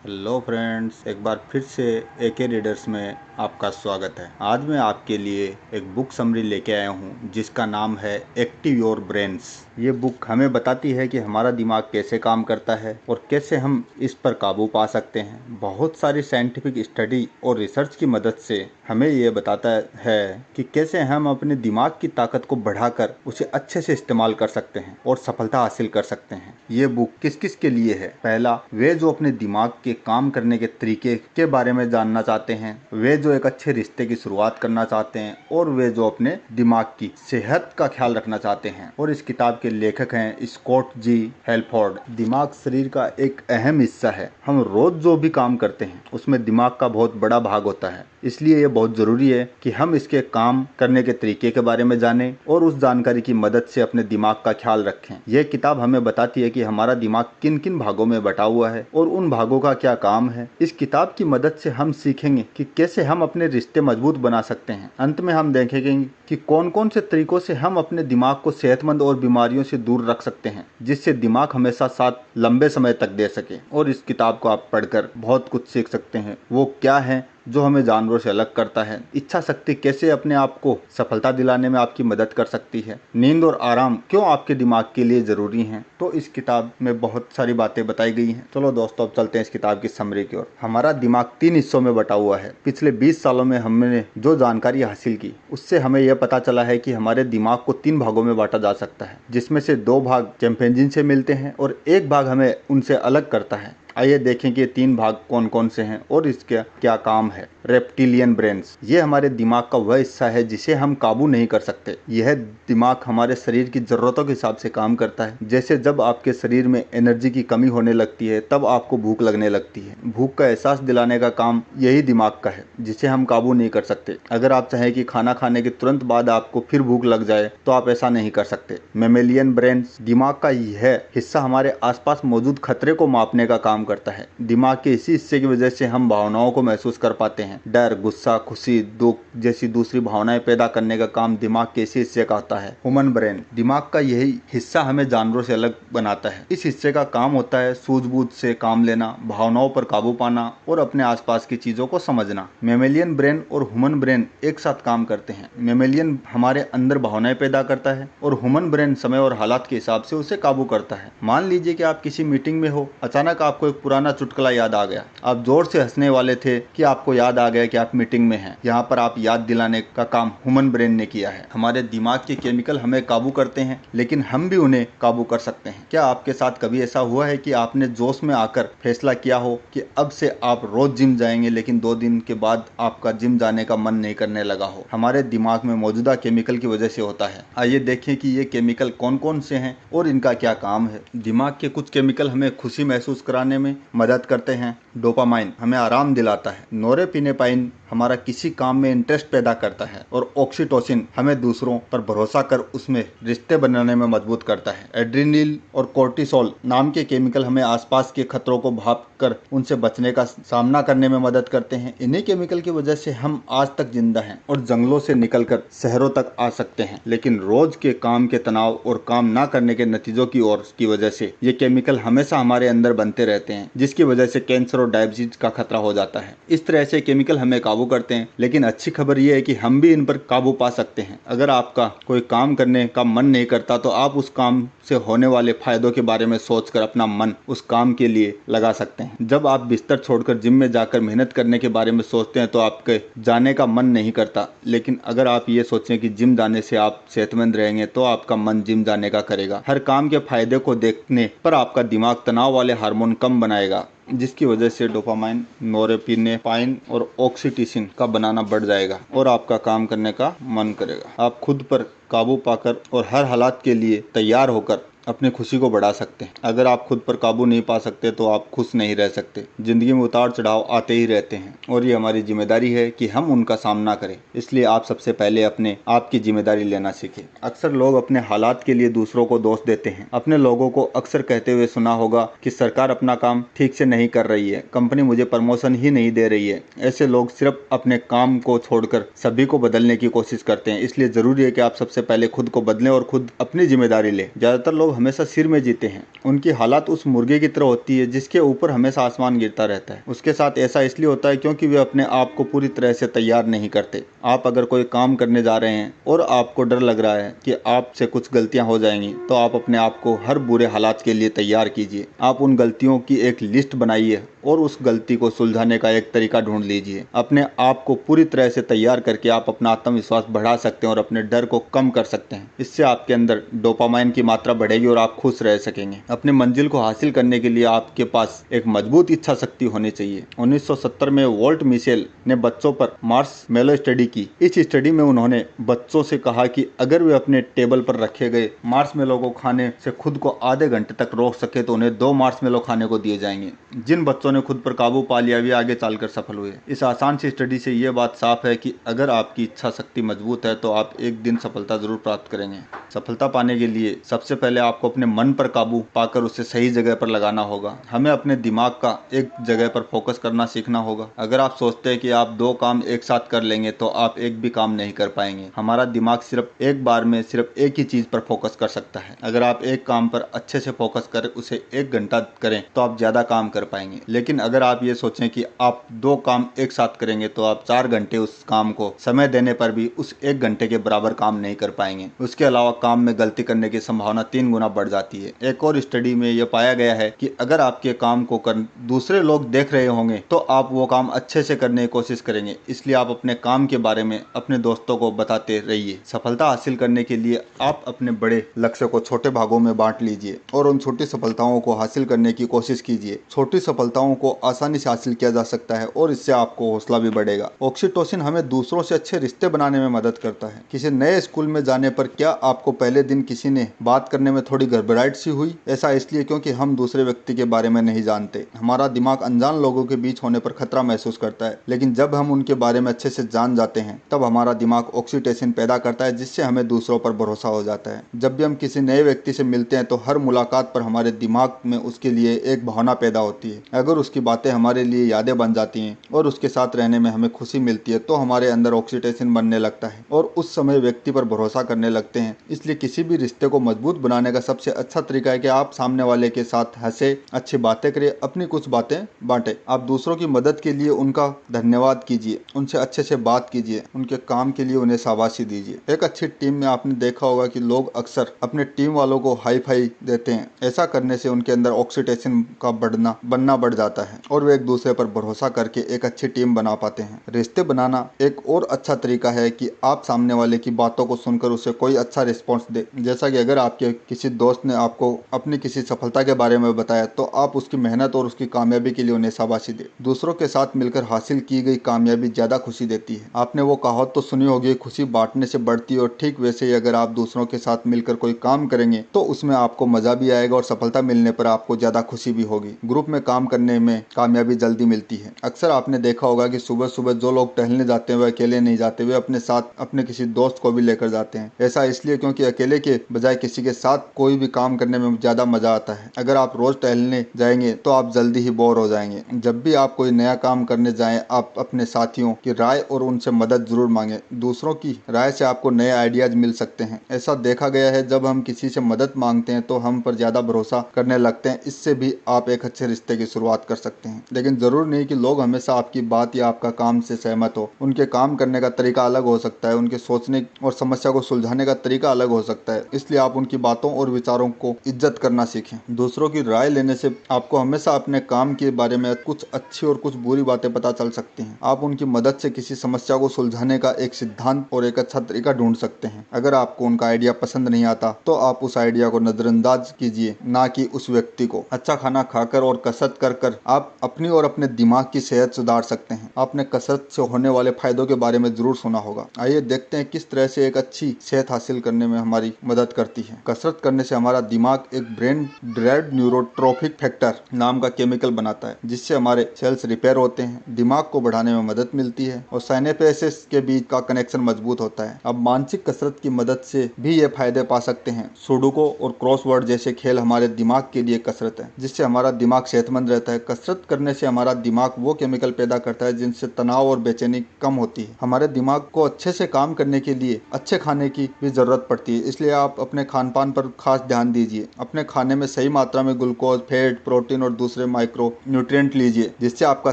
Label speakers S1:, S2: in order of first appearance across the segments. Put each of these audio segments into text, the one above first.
S1: Hello friends, एक बार फिर से एके रीडर्स में आपका स्वागत है। आज मैं आपके लिए एक बुक समरी लेके आया हूँ जिसका नाम है एक्टिव योर ब्रेन्स। ये बुक हमें बताती है कि हमारा दिमाग कैसे काम करता है और कैसे हम इस पर काबू पा सकते हैं। बहुत सारी साइंटिफिक स्टडी और रिसर्च की मदद से हमें ये बताता है कि कैसे हम अपने दिमाग की ताकत को बढ़ाकर उसे अच्छे से इस्तेमाल कर सकते हैं और सफलता हासिल कर सकते हैं। ये बुक किस किस के लिए है? पहला, वे जो अपने दिमाग के काम करने के तरीके के बारे में जानना चाहते हैं, वे जो एक अच्छे रिश्ते की शुरुआत करना चाहते हैं और वे जो अपने दिमाग की सेहत का ख्याल रखना चाहते हैं। और इस किताब के लेखक हैं स्कॉट जी हेल्फोर्ड। दिमाग शरीर का एक अहम हिस्सा है। हम रोज जो भी काम करते हैं उसमें दिमाग का बहुत बड़ा भाग होता है, इसलिए ये बहुत जरूरी है कि हम इसके काम करने के तरीके के बारे में जानें और उस जानकारी की मदद से अपने दिमाग का ख्याल रखें। यह किताब हमें बताती है कि हमारा दिमाग किन किन भागों में बटा हुआ है और उन भागों का क्या काम है। इस किताब की मदद से हम सीखेंगे कि कैसे हम अपने रिश्ते मजबूत बना सकते हैं। अंत में हम देखेंगे कि कौन कौन से तरीकों से हम अपने दिमाग को सेहतमंद और बीमारियों से दूर रख सकते हैं, जिससे दिमाग हमेशा साथ लंबे समय तक दे सके। और इस किताब को आप पढ़कर बहुत कुछ सीख सकते हैं। वो क्या है जो हमें जानवरों से अलग करता है, इच्छा शक्ति कैसे अपने आप को सफलता दिलाने में आपकी मदद कर सकती है, नींद और आराम क्यों आपके दिमाग के लिए जरूरी हैं। तो इस किताब में बहुत सारी बातें बताई गई हैं। चलो दोस्तों, अब चलते हैं इस किताब की समरी की ओर। हमारा दिमाग 3 हिस्सों में बटा हुआ है। पिछले 20 सालों में हमने जो जानकारी हासिल की उससे हमें यह पता चला है कि हमारे दिमाग को 3 भागों में बांटा जा सकता है, जिसमें से 2 भाग चिंपैंजी से मिलते हैं और 1 भाग हमें उनसे अलग करता है। आइए देखें कि ये 3 भाग कौन कौन से हैं और इसका क्या काम है। रेप्टिलियन ब्रेन्स, ये हमारे दिमाग का वह हिस्सा है जिसे हम काबू नहीं कर सकते। यह दिमाग हमारे शरीर की जरूरतों के हिसाब से काम करता है। जैसे जब आपके शरीर में एनर्जी की कमी होने लगती है तब आपको भूख लगने लगती है। भूख का एहसास दिलाने का काम यही दिमाग का है, जिसे हम काबू नहीं कर सकते। अगर आप चाहें कि खाना खाने के तुरंत बाद आपको फिर भूख लग जाए तो आप ऐसा नहीं कर सकते। मेमेलियन ब्रेन्स, दिमाग का यह हिस्सा हमारे आसपास मौजूद खतरे को मापने का काम करता है। दिमाग के इसी हिस्से की वजह से हम भावनाओं को महसूस कर पाते हैं। डर, गुस्सा, खुशी, दुख जैसी दूसरी भावनाएं पैदा करने का काम दिमाग के इसी हिस्से का होता है। ह्यूमन ब्रेन, दिमाग का यही हिस्सा हमें जानवरों से अलग बनाता है। इस हिस्से का काम होता है सूझबूझ से काम लेना, भावनाओं पर काबू पाना और अपने आसपास की चीजों को समझना। मेमेलियन ब्रेन और ह्यूमन ब्रेन एक साथ काम करते हैं। मेमेलियन हमारे अंदर भावनाएं पैदा करता है और ह्यूमन ब्रेन समय और हालात के हिसाब से उसे काबू करता है। मान लीजिए कि आप किसी मीटिंग में हो, अचानक आपको एक पुराना चुटकुला याद आ गया। आप जोर से हंसने वाले थे कि आपको याद आ गया कि आप मीटिंग में हैं। यहाँ पर आप याद दिलाने का काम ह्यूमन ब्रेन ने किया है। हमारे दिमाग के केमिकल हमें काबू करते हैं, लेकिन हम भी उन्हें काबू कर सकते हैं। क्या आपके साथ कभी ऐसा हुआ है कि आपने जोश में आकर फैसला किया हो कि अब से आप रोज जिम जाएंगे, लेकिन 2 दिन के बाद आपका जिम जाने का मन नहीं करने लगा हो? हमारे दिमाग में मौजूदा केमिकल की वजह से होता है। आइए देखें कि ये केमिकल कौन कौन से हैं और इनका क्या काम है। दिमाग के कुछ केमिकल हमें खुशी महसूस कराने में मदद करते हैं। डोपामाइन हमें आराम दिलाता है। नोरेपिनेपाइन हमारा किसी काम में इंटरेस्ट पैदा करता है और ऑक्सीटोसिन हमें दूसरों पर भरोसा कर उसमें रिश्ते बनाने में मजबूत करता है। एड्रेनलिन और कोर्टिसोल नाम के केमिकल हमें आसपास के खतरों को भाप कर उनसे बचने का सामना करने में मदद करते हैं। इन्हीं केमिकल की वजह से हम आज तक जिंदा हैं और जंगलों से निकलकर शहरों तक आ सकते हैं। लेकिन रोज के काम के तनाव और काम ना करने के नतीजों की वजह से ये केमिकल हमेशा हमारे अंदर बनते रहते हैं, जिसकी वजह से कैंसर और डायबिटीज का खतरा हो जाता है। इस तरह से केमिकल हमें काबू करते हैं, लेकिन अच्छी खबर यह है कि हम भी इन पर काबू पा सकते हैं। अगर आपका कोई काम करने का मन नहीं करता तो आप उस काम से होने वाले फायदों के बारे में सोचकर अपना मन उस काम के लिए लगा सकते हैं। जब आप बिस्तर छोड़कर जिम में जाकर मेहनत करने के बारे में सोचते हैं तो आपके जाने का मन नहीं करता, लेकिन अगर आप ये सोचें कि जिम जाने से आप सेहतमंद रहेंगे तो आपका मन जिम जाने का करेगा। हर काम के फायदे को देखने पर आपका दिमाग तनाव वाले हार्मोन कम बनाएगा, जिसकी वजह से डोपामाइन, नोरेपिनेपाइन और ऑक्सीटोसिन का बनाना बढ़ जाएगा और आपका काम करने का मन करेगा। आप खुद पर काबू पाकर और हर हालात के लिए तैयार होकर अपनी खुशी को बढ़ा सकते हैं। अगर आप खुद पर काबू नहीं पा सकते तो आप खुश नहीं रह सकते। जिंदगी में उतार चढ़ाव आते ही रहते हैं और ये हमारी जिम्मेदारी है कि हम उनका सामना करें। इसलिए आप सबसे पहले अपने आप की जिम्मेदारी लेना सीखें। अक्सर लोग अपने हालात के लिए दूसरों को दोष देते हैं। अपने लोगों को अक्सर कहते हुए सुना होगा कि सरकार अपना काम ठीक से नहीं कर रही है, कंपनी मुझे प्रमोशन ही नहीं दे रही है। ऐसे लोग सिर्फ अपने काम को छोड़कर सभी को बदलने की कोशिश करते हैं। इसलिए जरूरी है कि आप सबसे पहले खुद को बदलें और खुद अपनी जिम्मेदारी लें। ज्यादातर लोग लोग हमेशा सिर में जीते हैं। उनकी हालत उस मुर्गे की तरह होती है जिसके ऊपर हमेशा आसमान गिरता रहता है। उसके साथ ऐसा इसलिए होता है क्योंकि वे अपने आप को पूरी तरह से तैयार नहीं करते। आप अगर कोई काम करने जा रहे हैं और आपको डर लग रहा है कि आपसे कुछ गलतियां हो जाएंगी, तो आप अपने आप को हर बुरे हालात के लिए तैयार कीजिए। आप उन गलतियों की एक लिस्ट बनाइए और उस गलती को सुलझाने का एक तरीका ढूंढ लीजिए। अपने आप को पूरी तरह से तैयार करके आप अपना आत्मविश्वास बढ़ा सकते हैं और अपने डर को कम कर सकते हैं। इससे आपके अंदर डोपामाइन की मात्रा बढ़ेगी और आप खुश रह सकेंगे। अपने मंजिल को हासिल करने के लिए आपके पास एक मजबूत इच्छा शक्ति होनी चाहिए। 1970 में वॉल्ट मिशेल ने बच्चों पर मार्शमेलो स्टडी की। इस स्टडी में उन्होंने बच्चों से कहा कि अगर वे अपने टेबल पर रखे गए मार्शमेलो को खाने से खुद को आधे घंटे तक रोक सके तो उन्हें 2 मार्शमेलो खाने को दिए जाएंगे। जिन बच्चों ने खुद पर काबू पा लिया वे आगे चलकर सफल हुए। इस आसान सी स्टडी से ये बात साफ है कि अगर आपकी इच्छा शक्ति मजबूत है तो आप एक दिन सफलता जरूर प्राप्त करेंगे। सफलता पाने के लिए सबसे पहले आपको अपने मन पर काबू पाकर उसे सही जगह पर लगाना होगा। हमें अपने दिमाग का एक जगह पर फोकस करना सीखना होगा। अगर आप सोचते हैं कि आप 2 काम एक साथ कर लेंगे तो आप एक भी काम नहीं कर पाएंगे। हमारा दिमाग सिर्फ एक बार में सिर्फ एक ही चीज पर फोकस कर सकता है। अगर आप एक काम पर अच्छे से फोकस कर उसे 1 घंटा करें तो आप ज्यादा काम कर पाएंगे। लेकिन अगर आप ये सोचें कि आप 2 काम एक साथ करेंगे तो आप 4 घंटे उस काम को समय देने पर भी उस 1 घंटे के बराबर काम नहीं कर पाएंगे। उसके अलावा काम में गलती करने की संभावना 3 गुना बढ़ जाती है। एक और स्टडी में यह पाया गया है कि अगर आपके काम को दूसरे लोग देख रहे होंगे तो आप वो काम अच्छे से करने की कोशिश करेंगे। इसलिए आप अपने काम के बारे में अपने दोस्तों को बताते रहिए। सफलता हासिल करने के लिए आप अपने बड़े लक्ष्य को छोटे भागों में बांट लीजिए और उन छोटी सफलताओं को हासिल करने की कोशिश कीजिए। छोटी सफलताओं को आसानी से हासिल किया जा सकता है और इससे आपको हौसला भी बढ़ेगा। ऑक्सीटोसिन हमें दूसरों से अच्छे रिश्ते बनाने में मदद करता है। किसी नए स्कूल में जाने पर क्या आपको पहले दिन किसी ने बात करने में थोड़ी घबराहट सी हुई? ऐसा इसलिए क्योंकि हम दूसरे व्यक्ति के बारे में नहीं जानते। हमारा दिमाग अनजान लोगों के बीच होने पर खतरा महसूस करता है, लेकिन जब हम उनके बारे में अच्छे से जान जाते हैं तब हमारा दिमाग ऑक्सीटोसिन पैदा करता है, जिससे हमें दूसरों पर भरोसा हो जाता है। जब भी हम किसी नए व्यक्ति से मिलते हैं तो हर मुलाकात पर हमारे दिमाग में उसके लिए एक भावना पैदा होती है। अगर उसकी बातें हमारे लिए यादें बन जाती हैं और उसके साथ रहने में हमें खुशी मिलती है तो हमारे अंदर ऑक्सीटोसिन बनने लगता है और उस समय व्यक्ति पर भरोसा करने लगते हैं। इसलिए किसी भी रिश्ते को मजबूत बनाने का सबसे अच्छा तरीका है कि आप सामने वाले के साथ हंसे, अच्छी बातें करें, अपनी कुछ बातें बांटें। आप दूसरों की मदद के लिए उनका धन्यवाद कीजिए, उनसे अच्छे से बात कीजिए, उनके काम के लिए उन्हें शाबाशी दीजिए। एक अच्छी टीम में आपने देखा होगा कि लोग अक्सर अपने टीम वालों को हाई फाई देते हैं। ऐसा करने से उनके अंदर ऑक्सीटोसिन का बनना बढ़ जाता है और वे एक दूसरे पर भरोसा करके एक अच्छी टीम बना पाते हैं। रिश्ते बनाना एक और अच्छा तरीका है कि आप सामने वाले की बातों को सुनकर उसे कोई अच्छा रिस्पॉन्स दे। जैसा कि अगर आपके किसी दोस्त ने आपको अपनी किसी सफलता के बारे में बताया तो आप उसकी मेहनत और उसकी कामयाबी के लिए उन्हें शाबाशी दे। दूसरों के साथ मिलकर हासिल की गई कामयाबी ज्यादा खुशी देती है। आपने वो कहावत तो सुनी होगी, खुशी बांटने से बढ़ती है। और ठीक वैसे ही अगर आप दूसरों के साथ मिलकर कोई काम करेंगे तो उसमें आपको मजा भी आएगा और सफलता मिलने पर आपको ज्यादा खुशी भी होगी। ग्रुप में काम करने में कामयाबी जल्दी मिलती है। अक्सर आपने देखा होगा कि सुबह सुबह जो लोग टहलने जाते हैं वे अकेले नहीं जाते, वे अपने साथ अपने किसी दोस्त को भी लेकर जाते हैं। ऐसा इसलिए क्योंकि अकेले के बजाय किसी के साथ कोई भी काम करने में ज्यादा मजा आता है। अगर आप रोज टहलने जाएंगे तो आप जल्दी ही बोर हो जाएंगे। जब भी आप कोई नया काम करने जाएं, आप अपने साथियों की राय और उनसे मदद जरूर मांगे। दूसरों की राय से आपको नए आइडियाज मिल सकते हैं। ऐसा देखा गया है जब हम किसी से मदद मांगते हैं तो हम पर ज्यादा भरोसा करने लगते हैं। इससे भी आप एक अच्छे रिश्ते की शुरुआत कर सकते हैं। लेकिन जरूर नहीं कि लोग हमेशा आपकी बात या आपका काम से सहमत हो। उनके काम करने का तरीका अलग हो सकता है, उनके सोचने और समस्या को सुलझाने का तरीका अलग हो सकता है। इसलिए आप उनकी बातों और विचारों को इज्जत करना सीखें। दूसरों की राय लेने से आपको हमेशा अपने काम के बारे में कुछ अच्छी और कुछ बुरी बातें पता चल सकती हैं। आप उनकी मदद से किसी समस्या को सुलझाने का एक सिद्धांत और एक अच्छा तरीका ढूंढ सकते हैं। अगर आपको उनका आइडिया पसंद नहीं आता तो आप उस आइडिया को नजरअंदाज कीजिए, ना कि उस व्यक्ति को। अच्छा खाना खाकर और कसरत कर कर आप अपनी और अपने दिमाग की सेहत सुधार सकते हैं। आपने कसरत से होने वाले फायदों के बारे में जरूर सुना होगा। आइए देखते हैं किस तरह से एक अच्छी सेहत हासिल करने में हमारी मदद करती है। कसरत करने से हमारा दिमाग एक ब्रेन ड्राइव्ड न्यूरोट्रोफिक फैक्टर नाम का केमिकल बनाता है, जिससे हमारे सेल्स रिपेयर होते हैं, दिमाग को बढ़ाने में मदद मिलती है और साइनेप्सेस के बीच का कनेक्शन मजबूत होता है। अब मानसिक कसरत की मदद से भी ये फायदे पा सकते हैं। सुडोकू और क्रॉसवर्ड जैसे खेल हमारे दिमाग के लिए कसरत है, जिससे हमारा दिमाग सेहतमंद रहता है। कसरत करने से हमारा दिमाग वो केमिकल पैदा करता है जिनसे तनाव और बेचैनी कम होती है। हमारे दिमाग को अच्छे से काम करने के लिए अच्छे खाने की भी जरूरत पड़ती है, इसलिए आप अपने खान पान पर खास ध्यान दीजिए। अपने खाने में सही मात्रा में ग्लूकोज, फैट, प्रोटीन और दूसरे माइक्रो न्यूट्रिएंट लीजिए, जिससे आपका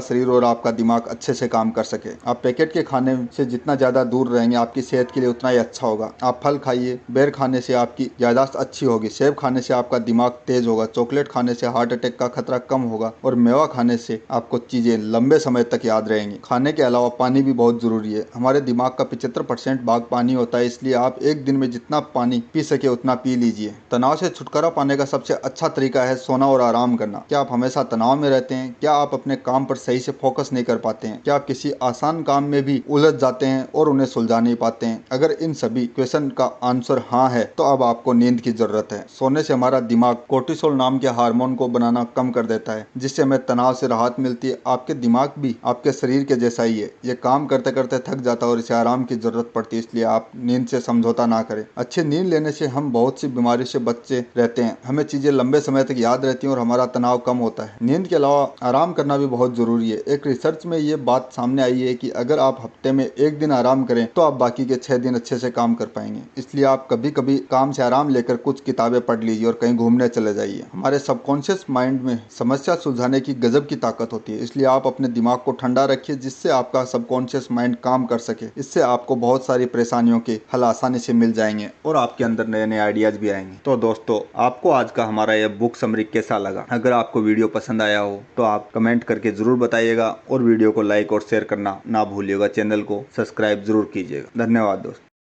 S1: शरीर और आपका दिमाग अच्छे से काम कर सके। आप पैकेट के खाने से जितना ज्यादा दूर रहेंगे आपकी सेहत के लिए उतना ही अच्छा होगा। आप फल खाइए, बेर खाने से आपकी याददाश्त अच्छी होगी, सेब खाने से आपका दिमाग तेज होगा, चॉकलेट खाने से हार्ट अटैक का खतरा कम होगा और मेवा खाने से आपको चीजें लंबे समय तक याद रहेंगी। खाने के अलावा पानी भी बहुत जरूरी है। हमारे दिमाग का 75% भाग पानी होता है, इसलिए आप एक दिन में जितना पानी पी सके उतना पी लीजिए। तनाव से छुटकारा पाने का सबसे अच्छा तरीका है सोना और आराम करना। क्या आप हमेशा तनाव में रहते हैं? क्या आप अपने काम पर सही से फोकस नहीं कर पाते हैं? क्या आप किसी आसान काम में भी उलझ जाते हैं और उन्हें सुलझा नहीं पाते हैं? अगर इन सभी क्वेश्चन का आंसर हाँ है तो अब आपको नींद की जरूरत है। सोने से हमारा दिमाग कोर्टिसोल नाम के हार्मोन को बनाना कम कर देता है, जिससे हमें तनाव से राहत मिलती है। आपके दिमाग भी आपके शरीर के जैसा ही है, ये काम करते करते थक जाता है और इसे आराम की जरूरत पड़ती है, इसलिए आप नींद से समझौता ना करें। अच्छी नींद लेने से हम बहुत सी बीमारी से बचे रहते हैं, हमें चीजें लंबे समय तक याद रहती हैं और हमारा तनाव कम होता है। नींद के अलावा आराम करना भी बहुत जरूरी है। एक रिसर्च में ये बात सामने आई है कि अगर आप हफ्ते में एक दिन आराम करें तो आप बाकी के 6 दिन अच्छे से काम कर पाएंगे। इसलिए आप कभी कभी काम से आराम लेकर कुछ किताबें पढ़ लीजिए और कहीं घूमने चले जाइए। हमारे सबकॉन्शियस माइंड में समस्या सुलझाने की गजब की ताकत होती है, इसलिए आप अपने दिमाग को ठंडा रखिए जिससे आपका सबकॉन्शियस माइंड काम कर सके। इससे आपको बहुत सारी परेशानियों के हल आसानी से मिल जाएंगे और आपके अंदर नए नए आइडियाज भी आएंगे। तो दोस्तों, आपको आज का हमारा यह बुक समरी कैसा लगा? अगर आपको वीडियो पसंद आया हो तो आप कमेंट करके जरूर बताइएगा और वीडियो को लाइक और शेयर करना ना भूलिएगा। चैनल को सब्सक्राइब जरूर कीजिएगा। धन्यवाद दोस्तों।